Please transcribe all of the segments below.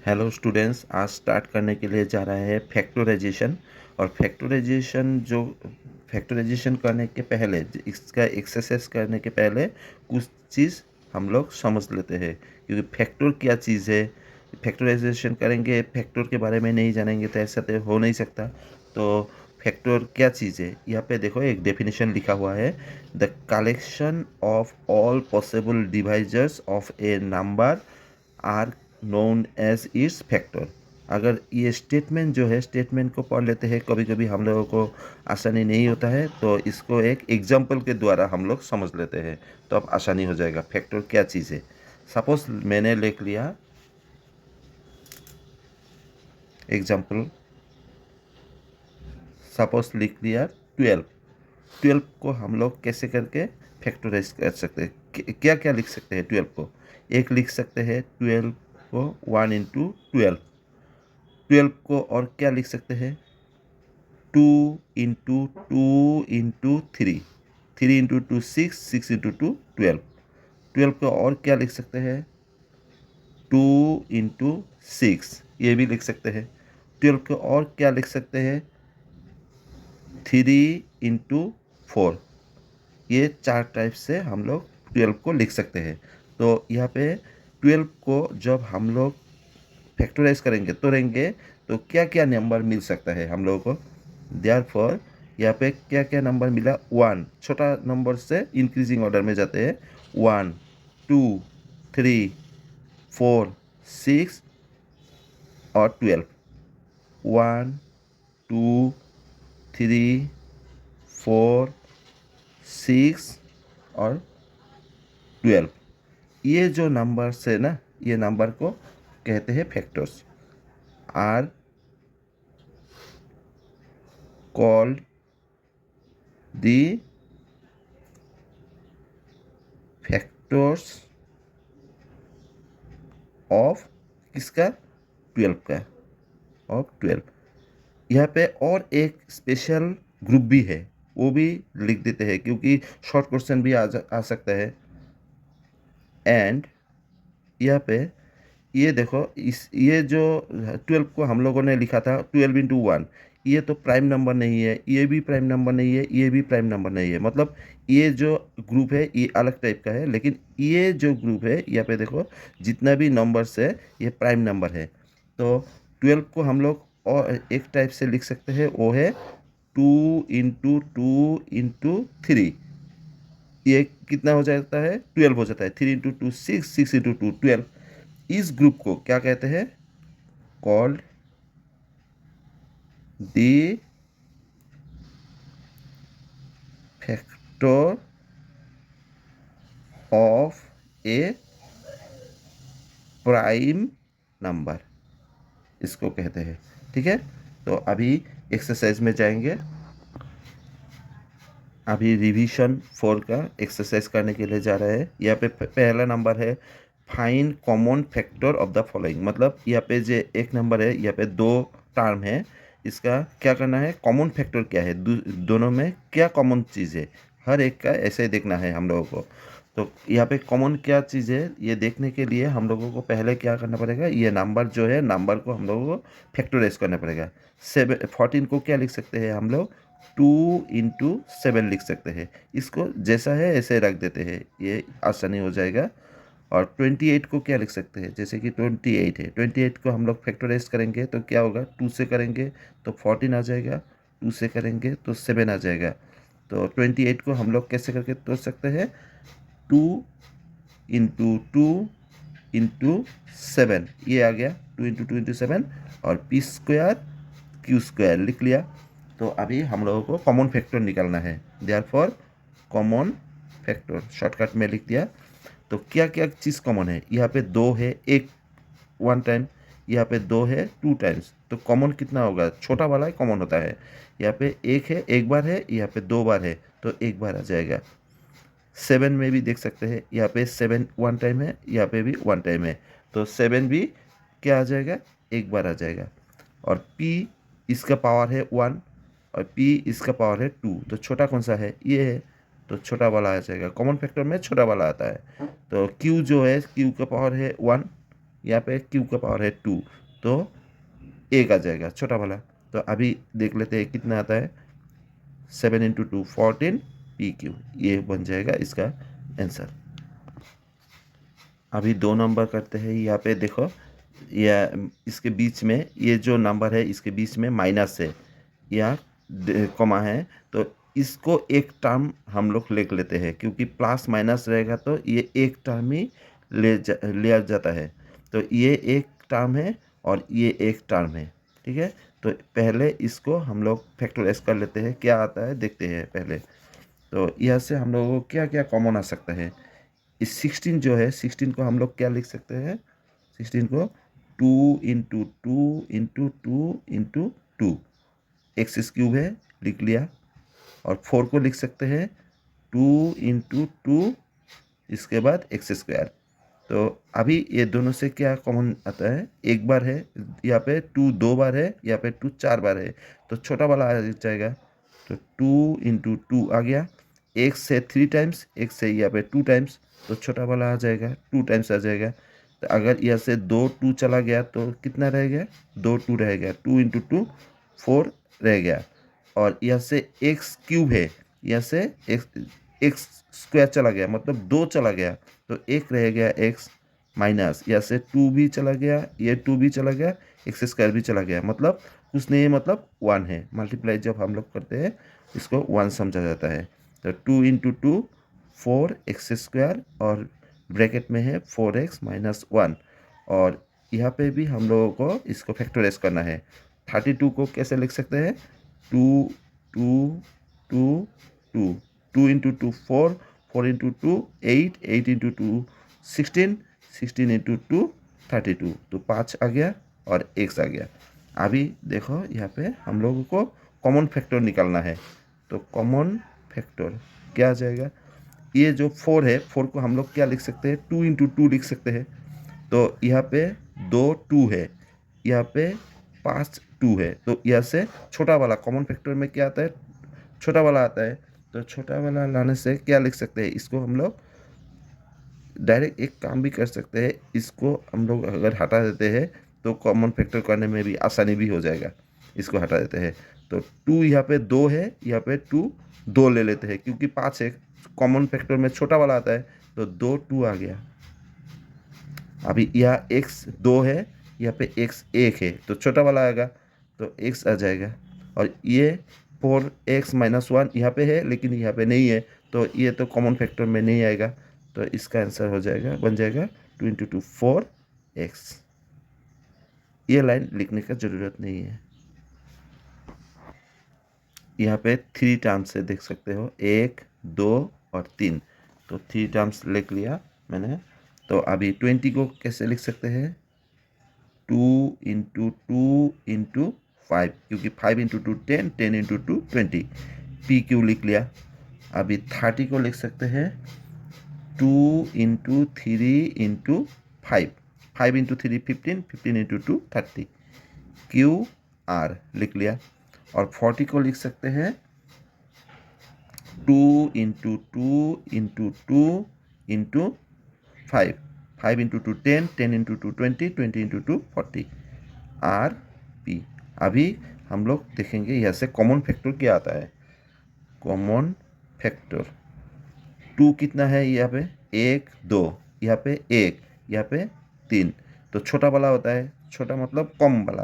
Hello students, आज start करने के लिए जा रहा है फैक्टराइजेशन। और फैक्टराइजेशन करने के पहले, इसका एक्सरसाइज करने के पहले कुछ चीज़ हम लोग समझ लेते हैं, क्योंकि फैक्टर क्या चीज़ है। फैक्टराइजेशन करेंगे, फैक्टर के बारे में नहीं जानेंगे तो ऐसा तो हो नहीं सकता। तो फैक्टर क्या चीज़ है, यहाँ पे देखो एक डेफिनेशन लिखा हुआ है। The collection of all possible divisors of a number are known as its factor. अगर ये स्टेटमेंट जो है, स्टेटमेंट को पढ़ लेते हैं, कभी कभी हम लोगों को आसानी नहीं होता है, तो इसको एक एग्जाम्पल के द्वारा हम लोग समझ लेते हैं, तो अब आसानी हो जाएगा। फैक्टर क्या चीज़ है, सपोज मैंने लिख लिया एग्जाम्पल, सपोज लिख लिया 12। 12 को हम लोग कैसे करके फैक्टराइज कर सकते हैं, क्या क्या लिख सकते हैं 12 को। एक लिख सकते हैं 12 को 1 into 12। 12 को और क्या लिख सकते हैं, 2 into 2 into 3। 3 into 2 6, 6 into 2 12। 12 को और क्या लिख सकते हैं, 2 into 6, ये भी लिख सकते हैं। 12 को और क्या लिख सकते हैं, 3 into 4। ये चार टाइप से हम लोग 12 को लिख सकते हैं। तो यहाँ पे 12 को जब हम लोग फैक्टराइज करेंगे तो क्या क्या नंबर मिल सकता है हम लोगों को। देयरफॉर यहाँ पे क्या क्या नंबर मिला, 1 छोटा नंबर से इंक्रीजिंग ऑर्डर में जाते हैं, 1 2 3 4 6 और 12। 1 2 3 4 6 और 12। ये जो नंबर्स है ना, ये नंबर को कहते हैं factors, are called the factors of किसका, 12 का, ऑफ 12। यहाँ पे और एक स्पेशल ग्रुप भी है, वो भी लिख देते हैं, क्योंकि शॉर्ट क्वेश्चन भी आ सकता है। एंड यहाँ पे ये देखो, ये जो 12 को हम लोगों ने लिखा था 12 into 1, ये तो प्राइम नंबर नहीं है, ये भी प्राइम नंबर नहीं है, ये भी प्राइम नंबर नहीं है। मतलब ये जो ग्रुप है ये अलग टाइप का है, लेकिन ये जो ग्रुप है यहाँ पे देखो, जितना भी नंबर्स है ये प्राइम नंबर है। तो 12 को हम लोग और एक टाइप से लिख सकते हैं, वो है 2 into 2 into 3। ये कितना हो जाता है, 12 हो जाता है। 3 into 2 6, 6 into 2 12। इस ग्रुप को क्या कहते हैं, called the factor of A prime number, इसको कहते हैं। ठीक है, तो अभी एक्सरसाइज में जाएंगे। अभी रिवीजन 4 का एक्सरसाइज करने के लिए जा रहे हैं। यहाँ पे पहला नंबर है, find common factor of the following. मतलब यहाँ पे जो एक नंबर है, यहाँ पे दो टर्म है, इसका क्या करना है, कॉमन फैक्टर क्या है, दोनों में क्या कॉमन चीज़ है, हर एक का ऐसे ही देखना है हम लोगों को। तो यहाँ पे कॉमन क्या चीज़ है ये देखने के लिए हम लोगों को पहले क्या करना पड़ेगा, ये नंबर जो है, नंबर को हम लोगों को फैक्टराइज करना पड़ेगा। 14 को क्या लिख सकते हैं हम लोग, 2 into 7 लिख सकते हैं। इसको जैसा है ऐसे रख देते हैं, ये आसानी हो जाएगा। और 28 को क्या लिख सकते हैं, जैसे कि 28 है, 28 को हम लोग फैक्टराइज करेंगे तो क्या होगा, 2 से करेंगे तो 14 आ जाएगा, 2 से करेंगे तो 7 आ जाएगा। तो 28 को हम लोग कैसे करके तोड़ सकते हैं, 2 into 2 into 7, ये आ गया 2 into 2 into 7। और पी स्क्वायर क्यू स्क्वायर लिख लिया। तो अभी हम लोगों को कॉमन फैक्टर निकालना है। देयरफॉर कॉमन फैक्टर शॉर्टकट में लिख दिया। तो क्या क्या चीज़ कॉमन है, यहाँ पे 2 है, एक 1 टाइम, यहाँ पे 2 है 2 टाइम्स, तो कॉमन कितना होगा, छोटा वाला ही कॉमन होता है। यहाँ पे 1 है, एक बार है, यहाँ पे 2 बार है, तो एक बार आ जाएगा। 7 में भी देख सकते हैं, यहाँ पे 7 1 टाइम है, यहाँ पे भी 1 टाइम है, तो 7 भी क्या आ जाएगा, एक बार आ जाएगा। और P इसका पावर है 1 और P इसका पावर है 2, तो छोटा कौन सा है, ये है, तो छोटा वाला आ जाएगा। कॉमन फैक्टर में छोटा वाला आता है। तो Q जो है, Q का पावर है 1 यहाँ पे क्यू का पावर है 2, तो 1 आ जाएगा छोटा वाला। तो अभी देख लेते हैं कितना आता है। 7 × 2 14 PQ, ये बन जाएगा इसका आंसर। अभी 2 नंबर करते हैं। यहाँ पे देखो, या इसके बीच में ये जो नंबर है इसके बीच में माइनस है या कॉमा है, तो इसको एक टर्म हम लोग लिख लेते हैं, क्योंकि प्लस माइनस रहेगा तो ये एक टर्म ही लिया जाता है। तो ये एक टर्म है और ये एक टर्म है, ठीक है। तो पहले इसको हम लोग फैक्टराइज कर लेते हैं, क्या आता है देखते हैं पहले। तो यहाँ से हम लोगों को क्या क्या कॉमन आ सकता है। इस 16 जो है, 16 को हम लोग क्या लिख सकते हैं, 16 को 2 × 2 × 2 × 2 एक्स क्यूब है, लिख लिया। और 4 को लिख सकते हैं 2 × 2, इसके बाद x²। तो अभी ये दोनों से क्या कॉमन आता है, एक बार है यहाँ पे 2 2 बार है, यहाँ पे 2 4 बार है, तो छोटा वाला आ जाएगा। तो 2 × 2 आ गया, x से 3 टाइम्स, x से यहाँ पे 2 टाइम्स, तो छोटा वाला आ जाएगा 2 टाइम्स आ जाएगा। तो अगर यहाँ से 2 2 चला गया तो कितना रह गया, 2 2 रह गया, 2 × 2 4 रह गया। और यहाँ से x³ है, यहाँ से x² चला गया, मतलब 2 चला गया, तो एक रह गया x माइनस, यहाँ से 2 भी चला गया, ये 2 भी चला गया, x² भी चला गया, मतलब कुछ नहीं है, मतलब 1 है। मल्टीप्लाई जब हम लोग करते हैं इसको 1 समझा जाता है। तो 2 × 2 4x², और ब्रैकेट में है 4x - 1। और यहाँ पे भी हम लोगों को इसको फैक्टराइज करना है। 32 को कैसे लिख सकते हैं, 2 2 2 2 2 × 2 4 4 × 2 8 8 × 2 16 16 × 2 32, तो 5 आ गया और x आ गया। अभी देखो यहाँ पे हम लोगों को कॉमन फैक्टर निकालना है। तो कॉमन फैक्टर क्या आ जाएगा, ये जो 4 है, 4 को हम लोग क्या लिख सकते हैं, 2 × 2 लिख सकते हैं। तो यहाँ पे 2 2 है, यहाँ पे 5 2 है, तो यहाँ से छोटा वाला कॉमन फैक्टर में क्या आता है, छोटा वाला आता है। तो छोटा वाला लाने से क्या लिख सकते हैं, इसको हम लोग डायरेक्ट एक काम भी कर सकते हैं, इसको हम लोग अगर हटा देते हैं तो कॉमन फैक्टर करने में भी आसानी भी हो जाएगा। इसको हटा देते हैं तो 2 यहाँ पे 2 है, यहाँ पे 2 2 ले लेते हैं, क्योंकि 5 है, कॉमन फैक्टर में छोटा वाला आता है, तो 2 2 आ गया। अभी यहाँ x 2 है, यहाँ पे x 1 है, तो छोटा वाला आएगा, तो x आ जाएगा। और ये 4x - 1 यहाँ पे है, लेकिन यहाँ पे नहीं है, तो ये तो कॉमन फैक्टर में नहीं आएगा, तो इसका आंसर हो जाएगा, बन जाएगा 2 × 2 4x। ये लाइन लिखने का ज़रूरत नहीं है। यहाँ पे 3 टर्म्स से देख सकते हो, 1 2 और 3, तो 3 टर्म्स लिख लिया मैंने। तो अभी 20 को कैसे लिख सकते हैं, 2 × 2 × 5, क्योंकि 5 × 2 10 10 × 2 20, PQ लिख लिया। अभी 30 को लिख सकते हैं 2 × 3 × 5, 5 × 3 15 15 × 2 30, QR लिख लिया। और 40 को लिख सकते हैं 2 × 2 × 2 × 5, 5 × 2 10 10 × 2 20 20 × 2 40, RP। अभी हम लोग देखेंगे यहाँ से कॉमन फैक्टर क्या आता है। कॉमन फैक्टर 2 कितना है, यहाँ पे 1 2, यहाँ पे 1, यहाँ पे 3, तो छोटा वाला होता है, छोटा मतलब कम वाला।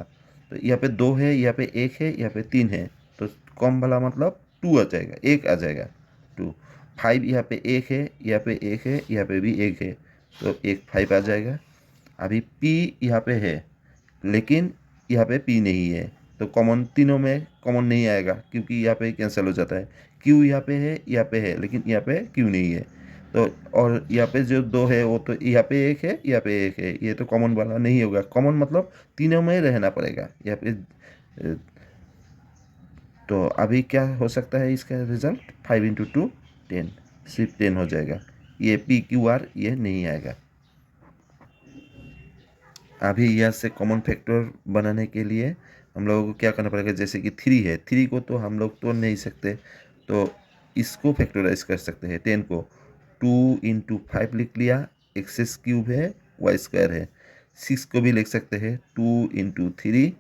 तो यहाँ पे 2 है, यहाँ पे 1 है, यहाँ पे 3 है, तो कम वाला मतलब 2 आ जाएगा, 1 आ जाएगा 2। 5 यहाँ पे 1 है, यहाँ पे 1 है, यहाँ पे भी 1 है, तो 1 5 आ जाएगा। अभी P यहाँ पे है, लेकिन यहाँ पे P नहीं है, तो कॉमन तीनों में कॉमन नहीं आएगा, क्योंकि यहाँ पे कैंसिल हो जाता है। Q यहाँ पे है, लेकिन यहाँ पे Q नहीं है, तो और यहाँ पे जो 2 है वो तो यहाँ पे 1 है, यहाँ पे 1 है, ये तो कॉमन वाला नहीं होगा। कॉमन मतलब तीनों में रहना पड़ेगा यहाँ पे। तो अभी क्या हो सकता है इसका रिजल्ट, 5 × 2 10, सिर्फ 10 हो जाएगा, ये PQR ये नहीं आएगा। अभी यहाँ से कॉमन फैक्टर बनाने के लिए हम लोगों को क्या करना पड़ेगा, जैसे कि 3 है, 3 को तो हम लोग तोड़ नहीं सकते, तो इसको फैक्टराइज कर सकते हैं। 10 को 2 × 5 लिख लिया, x³ है, y² है, 6 को भी लिख सकते हैं 2 × 3,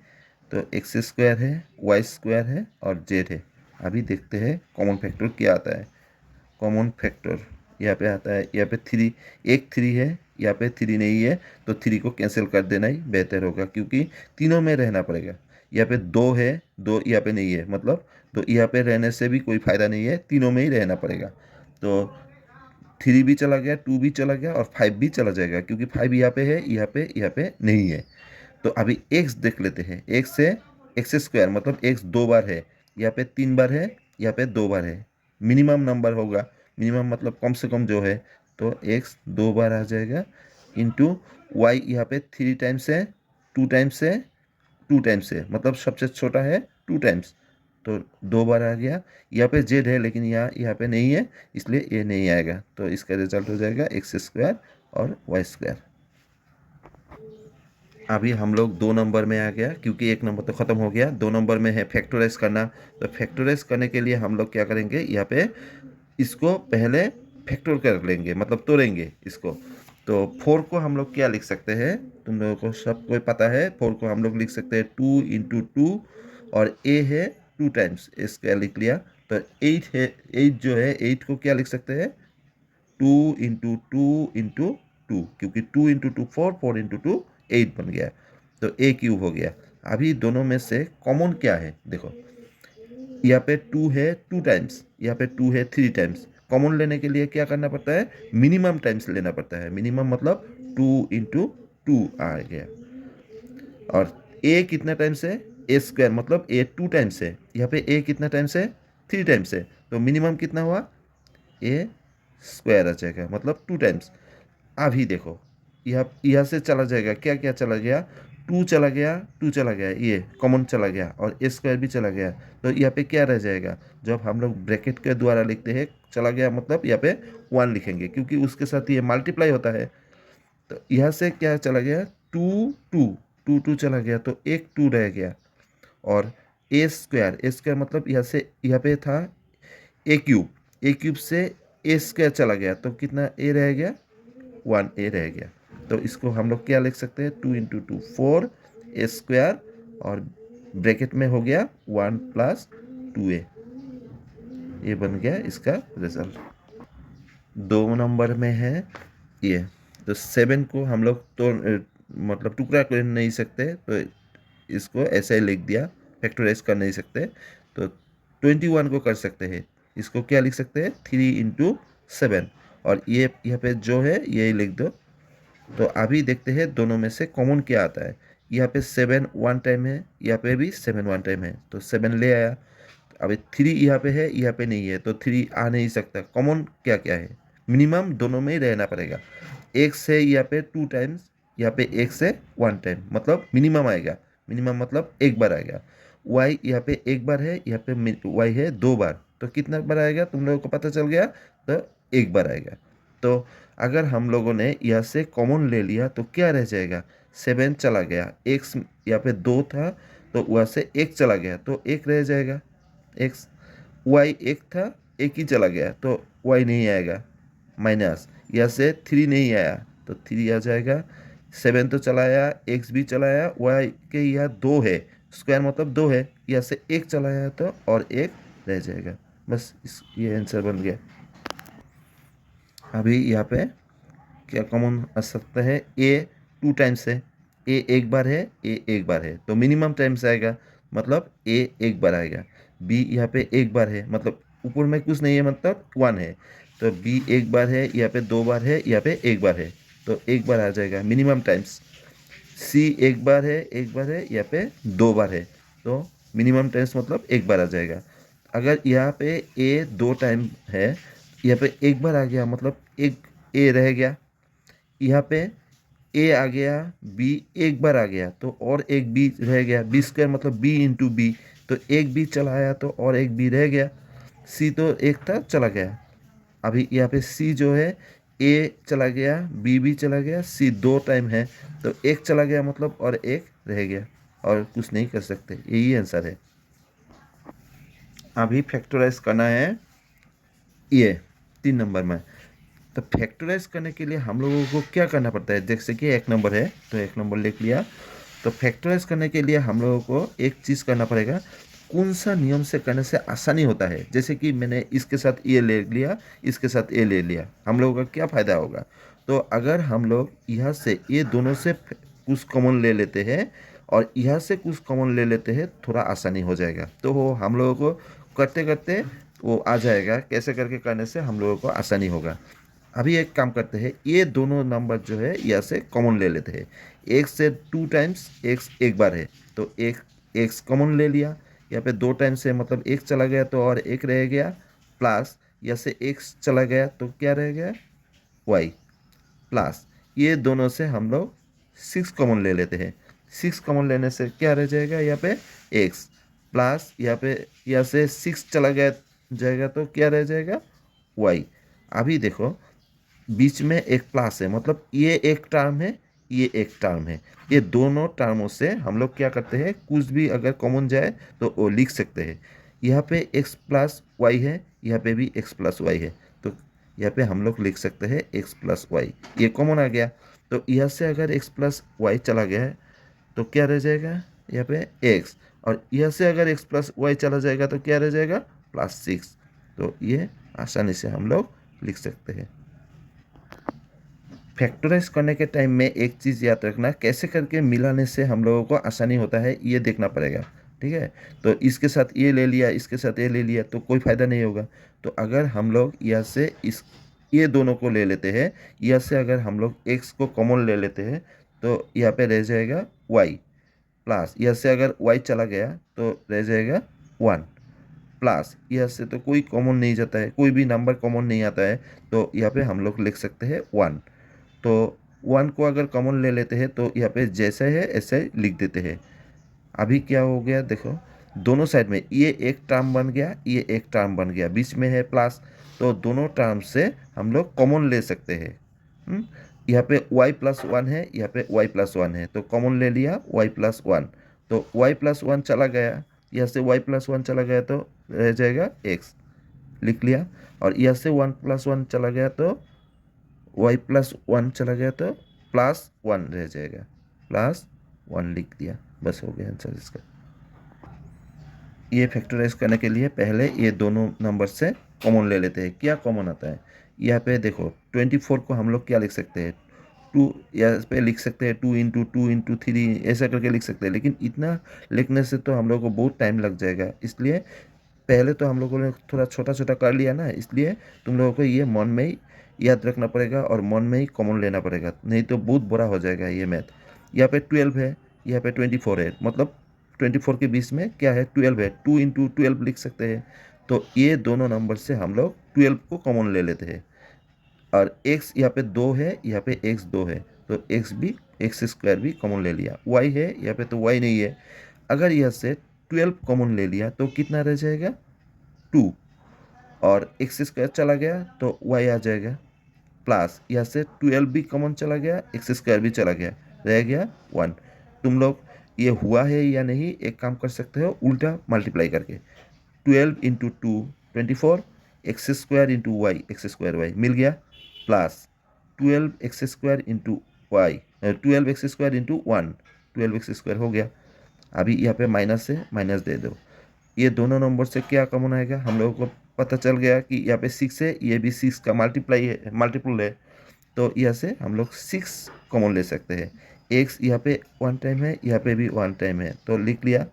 तो एक्स स्क्वायर है, वाई स्क्वायर है और जेड है। अभी देखते हैं कॉमन फैक्टर क्या आता है। कॉमन फैक्टर यहाँ पे आता है, यहाँ पे 3, एक 3 है, यहाँ पे 3 नहीं है, तो 3 को कैंसिल कर देना ही बेहतर होगा क्योंकि तीनों में रहना पड़ेगा। यहाँ पे 2 है, 2 यहाँ पे नहीं है, मतलब तो यहाँ पे रहने से भी कोई फ़ायदा नहीं है, तीनों में ही रहना पड़ेगा। तो 3 भी चला गया, 2 भी चला गया और 5 भी चला जाएगा क्योंकि 5 यहाँ पे है, यहाँ पे नहीं है। तो अभी एक्स देख लेते हैं। एक्स से एक्स स्क्वायर मतलब एक्स 2 बार है, यहाँ पे 3 बार है, यहाँ पे 2 बार है। मिनिमम नंबर होगा, मिनिमम मतलब कम से कम जो है, तो एक्स 2 बार आ जाएगा इंटू वाई यहाँ पे 3 टाइम्स है, 2 टाइम्स है, 2 टाइम्स है, मतलब सबसे छोटा है 2 टाइम्स, तो 2 बार आ गया। यहाँ पे जेड है लेकिन यहाँ पे नहीं है, इसलिए ये नहीं आएगा, तो इसका रिजल्ट हो जाएगा एक्स स्क्वायर और वाई स्क्वायर। अभी हम लोग 2 नंबर में आ गया क्योंकि 1 नंबर तो ख़त्म हो गया। 2 नंबर में है फैक्टराइज करना। तो फैक्टराइज करने के लिए हम लोग क्या करेंगे, यहाँ पे इसको पहले फैक्टर कर लेंगे, मतलब तोड़ेंगे इसको। तो 4 को हम लोग क्या लिख सकते हैं, तुम लोगों को सब कोई पता है। 4 को हम लोग लिख सकते हैं 2 × 2 और ए है 2 टाइम्स, इसका लिख लिया। तो 8 है, 8 जो है 8 को क्या लिख सकते हैं 2 × 2 × 2 क्योंकि 2 × 2 4, 4 × 2 8 बन गया, तो ए क्यूब हो गया। अभी दोनों में से कॉमन क्या है देखो, यहाँ पे 2 है 2 टाइम्स, यहाँ पे 2 है 3 टाइम्स। कॉमन लेने के लिए क्या करना पड़ता है, मिनिमम टाइम्स लेना पड़ता है। मिनिमम मतलब 2 × 2 आ गया। और ए कितना टाइम्स है, ए स्क्वायर मतलब ए 2 टाइम्स है, यहाँ पे ए कितना टाइम्स है 3 टाइम्स है, तो मिनिमम कितना हुआ ए स्क्वायर आ जाएगा मतलब 2 टाइम्स। अभी देखो यहाँ से चला जाएगा, क्या क्या चला गया, 2 चला गया, 2 चला गया, ये कॉमन चला गया और ए स्क्वायर भी चला गया। तो यहाँ पे क्या रह जाएगा, जब हम लोग ब्रैकेट के द्वारा लिखते हैं चला गया मतलब यहाँ पे 1 लिखेंगे क्योंकि उसके साथ ये मल्टीप्लाई होता है। तो यहाँ से क्या चला गया, 2 2 2 2 चला गया, तो एक 2 रह गया। और ए स्क्वायर मतलब यहाँ से यहाँ पे था ए क्यूब से ए स्क्वायर चला गया, तो कितना ए रह गया, 1 ए रह गया। तो इसको हम लोग क्या लिख सकते हैं, 2 × 2 4 ए स्क्वायर और ब्रैकेट में हो गया 1 + 2a, ये बन गया इसका रिजल्ट। 2 नंबर में है ये, तो 7 को हम लोग तो मतलब टुकड़ा कर नहीं सकते, तो इसको ऐसे ही लिख दिया, फैक्टराइज कर नहीं सकते, तो 21 को कर सकते हैं। इसको क्या लिख सकते हैं, 3 × 7 और ये यहाँ पे जो है यही लिख दो। तो अभी देखते हैं दोनों में से कॉमन क्या आता है। यहाँ पे 7 1 टाइम है, यहाँ पे भी 7 1 टाइम है, तो 7 ले आया। अभी 3 यहाँ पे है, यहाँ पे नहीं है, तो 3 आ नहीं सकता। कॉमन क्या क्या है, मिनिमम दोनों में ही रहना पड़ेगा। एक से यहाँ पे 2 टाइम्स, यहाँ पे एक से 1 टाइम, मतलब मिनिमम आएगा। मिनिमम मतलब एक बार आएगा। वाई यहाँ पे एक बार है, यहाँ पे वाई है 2 बार, तो कितना बार आएगा तुम लोगों को पता चल गया, तो एक बार आएगा। तो अगर हम लोगों ने यहाँ से कॉमन ले लिया तो क्या रह जाएगा, 7 चला गया, एक्स यहाँ पे 2 था तो वहाँ से 1 चला गया, तो 1 रह जाएगा एक्स। वाई 1 था, 1 ही चला गया, तो वाई नहीं आएगा। माइनस यहाँ से 3 नहीं आया, तो 3 आ जाएगा। 7 तो चलाया, एक्स भी चलाया, वाई के यहाँ 2 है, स्क्वायर मतलब 2 है, यहाँ से 1 चलाया तो और 1 रह जाएगा। बस ये आंसर बन गया। अभी यहाँ पे क्या कॉमन आ सकता है, ए 2 टाइम्स है, ए एक बार है, ए एक बार है, तो मिनिमम टाइम्स आएगा, मतलब ए एक बार आएगा। बी यहाँ पे एक बार है, मतलब ऊपर में कुछ नहीं है, मतलब 1 है, तो बी एक बार है, यहाँ पे 2 बार है, यहाँ पे एक बार है, तो एक बार आ जाएगा मिनिमम टाइम्स। सी एक बार है, एक बार है, यहाँ पे 2 बार है, तो मिनिमम टाइम्स मतलब एक बार आ जाएगा। अगर यहाँ पे ए 2 टाइम है, यहाँ पे एक बार आ गया, मतलब एक ए रह गया। यहाँ पे ए आ गया, बी एक बार आ गया, तो और एक बी रह गया, बी स्क्वायर मतलब बी × बी, तो एक बी चला आया तो और एक बी रह गया। सी तो एक था चला गया। अभी यहाँ पे सी जो है, ए चला गया, बी भी चला गया, सी 2 टाइम है, तो एक चला गया मतलब और एक रह गया, और कुछ नहीं कर सकते, यही आंसर है। अभी फैक्टराइज करना है ये 3 नंबर में। तो फैक्टराइज करने के लिए हम लोगों को क्या करना पड़ता है, जैसे कि एक नंबर है तो एक नंबर लिख लिया। तो फैक्टराइज करने के लिए हम लोगों को एक चीज़ करना पड़ेगा, कौन सा नियम से करने से आसानी होता है। जैसे कि मैंने इसके साथ ये ले लिया, इसके साथ ये ले लिया, हम लोगों का क्या फ़ायदा होगा। तो अगर हम लोग यहाँ से ये दोनों से कुछ कॉमन ले लेते हैं और यहाँ से कुछ कॉमन ले लेते हैं, थोड़ा आसानी हो जाएगा। तो वो हम लोगों को करते करते वो आ जाएगा, कैसे करके करने से हम लोगों को आसानी होगा। अभी एक काम करते हैं, ये दोनों नंबर जो है यहाँ से कॉमन ले लेते हैं। एक्स से 2 टाइम्स एक्स एक बार है, तो एक एक्स कॉमन ले लिया। यहाँ पे 2 टाइम्स है, मतलब एक चला गया तो और एक रह गया, प्लस यहाँ से एक्स चला गया तो क्या रह गया, वाई, प्लस ये दोनों से हम लोग 6 कॉमन ले लेते हैं। 6 कॉमन लेने से क्या रह जाएगा, यहाँ पे एक्स, प्लस यहाँ से 6 चला गया जाएगा तो क्या रह जाएगा, वाई। अभी देखो बीच में एक प्लस है, मतलब ये एक टर्म है, ये एक टर्म है। ये दोनों टर्मों से हम लोग क्या करते हैं, कुछ भी अगर कॉमन जाए तो वो लिख सकते हैं। यहाँ पे x प्लस वाई है, यहाँ पे भी x प्लस वाई है, तो यहाँ पे हम लोग लिख सकते हैं x प्लस वाई, ये कॉमन आ गया। तो यहाँ से अगर x प्लस वाई चला गया है तो क्या रह जाएगा, यहाँ पे x, और यहाँ से अगर x प्लस वाई चला जाएगा तो क्या रह जाएगा, +6। तो ये आसानी से हम लोग लिख सकते हैं। फैक्टराइज करने के टाइम में एक चीज़ याद रखना, कैसे करके मिलाने से हम लोगों को आसानी होता है ये देखना पड़ेगा, ठीक है। तो इसके साथ ये ले लिया, इसके साथ ये ले लिया तो कोई फ़ायदा नहीं होगा। तो अगर हम लोग यहाँ से ये दोनों को ले लेते हैं, यहाँ से अगर हम लोग x को कॉमन ले लेते हैं तो यहाँ पे रह जाएगा y, प्लस यहाँ से अगर y चला गया तो रह जाएगा 1, प्लस यहाँ से तो कोई कॉमन नहीं जाता है, कोई भी नंबर कॉमन नहीं आता है, तो यहाँ पे हम लोग लिख सकते हैं 1। तो 1 को अगर कॉमन ले लेते हैं तो यहाँ पे जैसे है ऐसे लिख देते हैं। अभी क्या हो गया देखो, दोनों साइड में ये एक टर्म बन गया, ये एक टर्म बन गया, बीच में है प्लस, तो दोनों टर्म से हम लोग कॉमन ले सकते हैं। यहाँ पे y प्लस 1 है, यहाँ पे y प्लस 1 है, तो कॉमन ले लिया y प्लस 1, तो y प्लस 1 चला गया, यहाँ से y प्लस 1 चला गया तो रह जाएगा x, लिख लिया। और यहाँ से 1 प्लस 1 चला गया तो y प्लस 1 चला गया तो +1 रह जाएगा, +1 लिख दिया, बस हो गया आंसर इसका। ये फैक्टराइज करने के लिए पहले ये दोनों नंबर से कॉमन ले लेते हैं। क्या कॉमन आता है, यहाँ पे देखो 24 को हम लोग क्या लिख सकते हैं, 2, यहाँ पे लिख सकते हैं 2 × 2 × 3 ऐसा करके लिख सकते हैं, लेकिन इतना लिखने से तो हम लोग को बहुत टाइम लग जाएगा। इसलिए पहले तो हम लोगों ने थोड़ा छोटा छोटा कर लिया ना, इसलिए तुम लोगों को ये मन में ही याद रखना पड़ेगा और मन में ही कॉमन लेना पड़ेगा, नहीं तो बहुत बुरा हो जाएगा ये मैथ। यहाँ पे 12 है, यहाँ पे 24 है, मतलब 24 के बीच में क्या है, 12 है, 2 × 12 लिख सकते हैं। तो ये दोनों नंबर से हम लोग 12 को कॉमन ले लेते हैं। और x यहाँ पे 2 है, यहाँ पे x 2 है, तो x स्क्वायर भी कॉमन ले लिया। y है यहाँ पे, तो y नहीं है। अगर यहाँ से 12 कॉमन ले लिया तो कितना रह जाएगा, 2, और x स्क्वायर चला गया तो y आ जाएगा, प्लस यहाँ से 12 भी कॉमन चला गया, एक्स स्क्वायर भी चला गया, रह गया 1। तुम लोग ये हुआ है या नहीं, एक काम कर सकते हो, उल्टा मल्टीप्लाई करके 12 × 2 24, X square into Y, X square Y मिल गया, plus 12 X square into Y, 12 X square into 1, 12 X square हो गया। अभी यहाँ पे माइनस से माइनस दे दो, ये दोनों नंबर से क्या कॉमन आएगा, हम लोगों को पता चल गया कि यहाँ पे 6 है, ये भी 6 का मल्टीपल है, तो यहाँ से हम लोग 6 कॉमन ले सकते हैं। एक्स यहाँ पे 1 टाइम है, यहाँ पे भी 1 टाइम है, तो लिख लिया।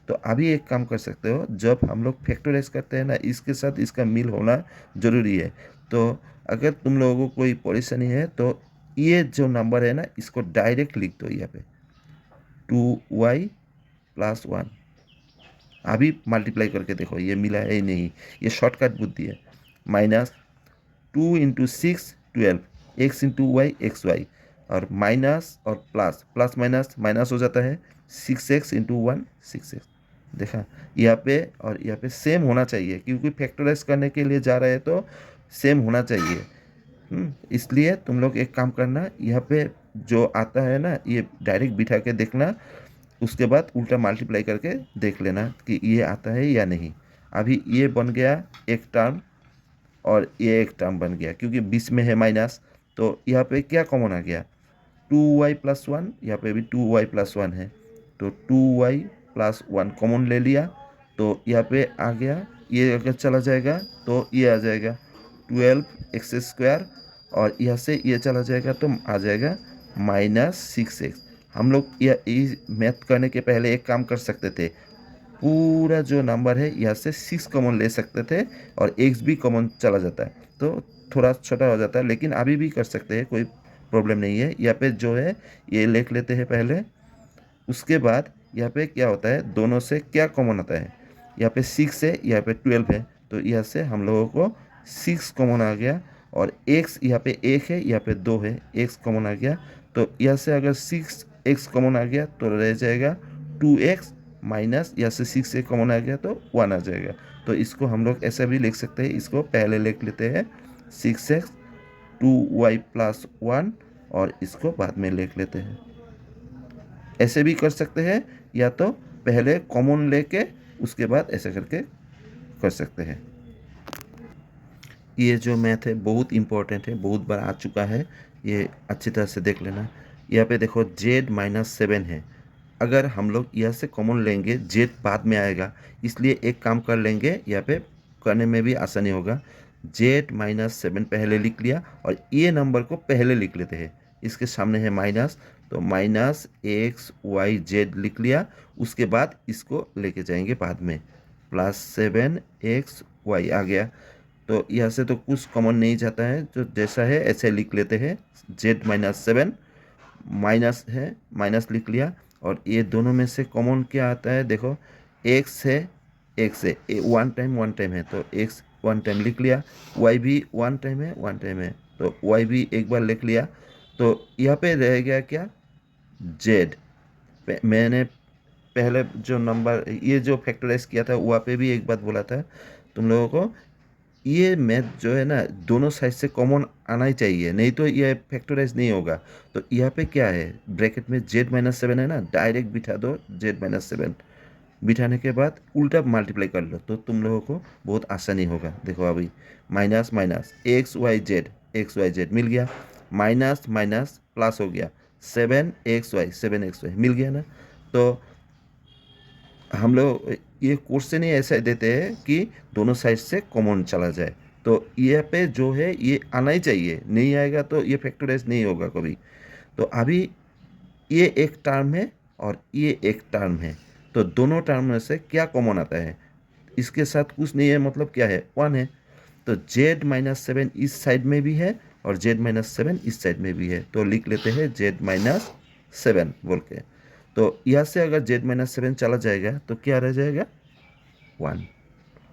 तो अभी एक काम कर सकते हो, जब हम लोग फैक्टराइज करते हैं ना, इसके साथ इसका मिल होना ज़रूरी है। तो अगर तुम लोगों को कोई परेशानी है तो ये जो नंबर है ना, इसको डायरेक्ट लिख दो यहाँ पे, 2y + 1। अभी मल्टीप्लाई करके देखो ये मिला है नहीं, ये शॉर्टकट बुद्धि है। -2 × 6 12, x × y एक्स वाई, और माइनस और प्लस, प्लस माइनस माइनस हो जाता है, 6x × 1 6x। देखा, यहाँ पे और यहाँ पे सेम होना चाहिए, क्योंकि फैक्टराइज करने के लिए जा रहे हैं तो सेम होना चाहिए। इसलिए तुम लोग एक काम करना, यहाँ पे जो आता है ना ये डायरेक्ट बिठा के देखना, उसके बाद उल्टा मल्टीप्लाई करके देख लेना कि ये आता है या नहीं। अभी ये बन गया एक टर्म, और ये एक टर्म बन गया, क्योंकि बीच में है माइनस, तो यहाँ पे क्या कॉमन आ गया, 2y+1, यहाँ पे भी 2y+1 है, तो 2y+1 कॉमन ले लिया, तो यहाँ पे आ गया, ये अगर चला जाएगा तो ये आ जाएगा 12x², और यहाँ से ये चला जाएगा तो आ जाएगा -6x। हम लोग ये मैथ करने के पहले एक काम कर सकते थे, पूरा जो नंबर है यहाँ से 6 कॉमन ले सकते थे और x भी कॉमन चला जाता है, तो थोड़ा छोटा हो जाता है, लेकिन अभी भी कर सकते हैं, कोई प्रॉब्लम नहीं है। यहाँ पे जो है ये लिख लेते हैं पहले, उसके बाद यहाँ पे क्या होता है, दोनों से क्या कॉमन आता है, यहाँ पे 6 है, यहाँ पे 12 है, तो यहाँ से हम लोगों को 6 कॉमन आ गया, और x यहाँ पे 1 है, यहाँ पे 2 है, x कॉमन आ गया, तो यहाँ से अगर 6x कॉमन आ गया तो रह जाएगा 2x, माइनस यहाँ से 6 से कॉमन आ गया तो 1 आ जाएगा। तो इसको हम लोग ऐसा भी लिख सकते हैं, इसको पहले लिख लेते हैं 6x 2y+1, और इसको बाद में लिख लेते हैं। ऐसे भी कर सकते हैं, या तो पहले कॉमन लेके उसके बाद ऐसे करके कर सकते हैं। ये जो मैथ है बहुत इम्पोर्टेंट है, बहुत बार आ चुका है, ये अच्छी तरह से देख लेना। यहाँ पे देखो z-7 है, अगर हम लोग यहाँ से कॉमन लेंगे z बाद में आएगा, इसलिए एक काम कर लेंगे, यहाँ पे करने में भी आसानी होगा। z-7 पहले लिख लिया, और ये नंबर को पहले लिख लेते हैं, इसके सामने है माइनस, तो -xyz लिख लिया, उसके बाद इसको लेके जाएंगे बाद में, +7xy आ गया। तो यहाँ से तो कुछ कॉमन नहीं जाता है, जो जैसा है ऐसे लिख लेते हैं, z-7 माइनस है, माइनस लिख लिया, और ये दोनों में से कॉमन क्या आता है, देखो x है, x है, वन टाइम है, तो x वन टाइम लिख लिया, y भी वन टाइम है, तो y भी एक बार लिख लिया, तो यहाँ पे रह गया क्या, z। मैंने पहले जो नंबर ये जो फैक्टराइज किया था वहाँ पे भी एक बात बोला था तुम लोगों को, ये मैथ जो है ना दोनों साइड से कॉमन आना ही चाहिए, नहीं तो ये फैक्टराइज नहीं होगा। तो यहाँ पे क्या है, ब्रैकेट में z-7 है ना, डायरेक्ट बिठा दो z-7, बिठाने के बाद उल्टा मल्टीप्लाई कर लो, तो तुम लोगों को बहुत आसानी होगा। देखो अभी minus minus X Y Z मिल गया, माइनस माइनस प्लस हो गया, 7xy मिल गया ना। तो हम लोग ये क्वेश्चन ही ऐसा देते हैं कि दोनों साइड से कॉमन चला जाए, तो ये पे जो है ये आना ही चाहिए, नहीं आएगा तो ये फैक्टराइज नहीं होगा कभी। तो अभी ये एक टर्म है और ये एक टर्म है, तो दोनों टर्म में से क्या कॉमन आता है, इसके साथ कुछ नहीं है, मतलब क्या है, 1 है, तो z-7 इस साइड में भी है और z-7 इस साइड में भी है, तो लिख लेते हैं z-7 बोल के। तो यहाँ से अगर z-7 चला जाएगा तो क्या रह जाएगा, 1,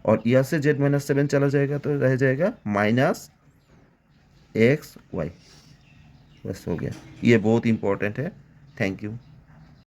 और यहाँ से z-7 चला जाएगा तो रह जाएगा -xy। बस हो गया, ये बहुत इंपॉर्टेंट है। Thank you.